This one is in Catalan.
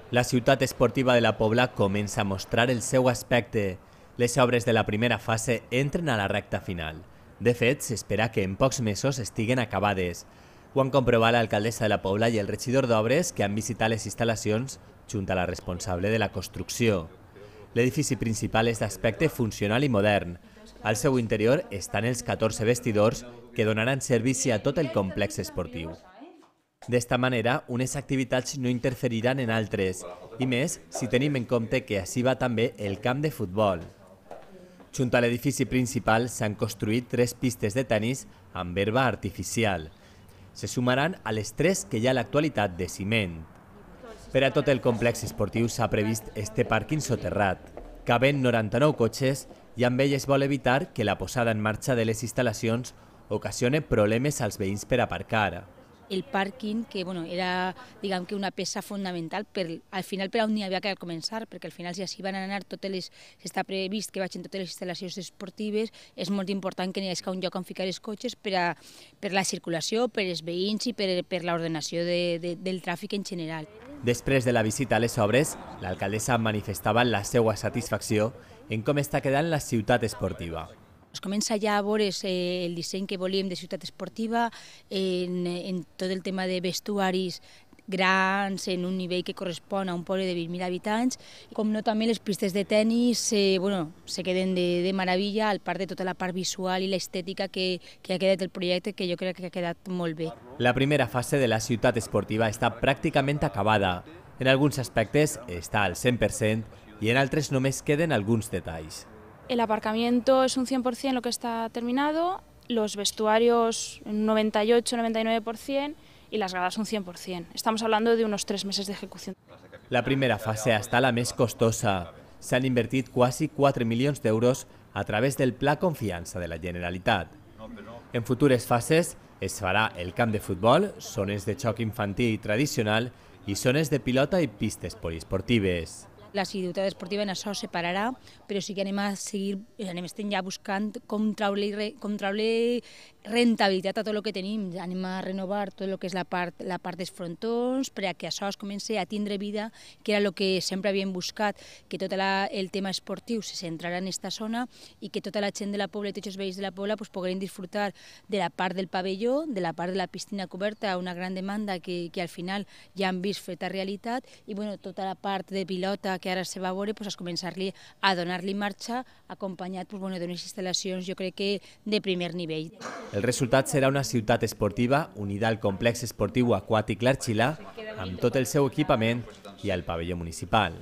La ciutat esportiva de la Pobla comença a mostrar el seu aspecte. Les obres de la primera fase entren a la recta final. De fet, s'espera que en pocs mesos estiguen acabades. Ho han comprovat l'alcaldessa de la Pobla i el regidor d'Obres que han visitat les instal·lacions junt a la responsable de la construcció. L'edifici principal és d'aspecte funcional i modern. Al seu interior estan els 14 vestidors que donaran servici a tot el complex esportiu. D'esta manera, unes activitats no interferiran en altres, i més si tenim en compte que així va també el camp de futbol. Junt a l'edifici principal s'han construït 3 pistes de tenis amb herba artificial. Se sumaran a les 3 que hi ha a l'actualitat de ciment. Per a tot el complex esportiu s'ha previst este pàrquing soterrat. Caben 99 cotxes i amb ell es vol evitar que la posada en marxa de les instal·lacions ocasione problemes als veïns per aparcar. El pàrquing, que era que una peça fundamental, al final per on n'hi havia que començar, perquè al final si així van anar està previst que vagin totes les instal·lacions esportives, és molt important que n'hi hagi un lloc on ficar els cotxes per la circulació, per els veïns i per l'ordenació del tràfic en general. Després de la visita a les obres, l'alcaldessa manifestava la seva satisfacció en com està quedant la ciutat esportiva. Es comença ja a veure el disseny que volíem de ciutat esportiva, en tot el tema de vestuaris grans, en un nivell que correspon a un poble de 20.000 habitants, com no també les pistes de tenis se queden de meravella, al part de tota la part visual i l'estètica que ha quedat el projecte, que jo crec que ha quedat molt bé. La primera fase de la ciutat esportiva està pràcticament acabada. En alguns aspectes està al 100% i en altres només queden alguns detalls. El aparcamiento es un 100% lo que está terminado, los vestuarios un 98-99% y las gradas un 100%. Estamos hablando de unos 3 meses de ejecución. La primera fase ha estat la més costosa. S'han invertit quasi 4 milions d'euros a través del Pla Confiança de la Generalitat. En futures fases es farà el camp de futbol, zones de xoc infantil tradicional i zones de pilota i pistes poliesportives. La ciutat esportiva en això separarà, però sí que estem ja buscant com treure rentabilitat a tot el que tenim. Anem a renovar tot el que és la part dels frontons per a que això es comenci a tindre vida, que era el que sempre havíem buscat, que tot el tema esportiu se centrarà en aquesta zona i que tota la gent de la Pobla i tots els veïns de la Pobla pogueren disfrutar de la part del pavelló, de la part de la piscina coberta, una gran demanda que al final ja han vist feta realitat, i tota la part de pilota que ara se va veure, es començar-li a donar-li marxa, acompanyat d'unes instal·lacions, jo crec que de primer nivell. El resultat serà una ciutat esportiva unida al complex esportiu aquàtic L'Arxilà, amb tot el seu equipament i al pavelló municipal.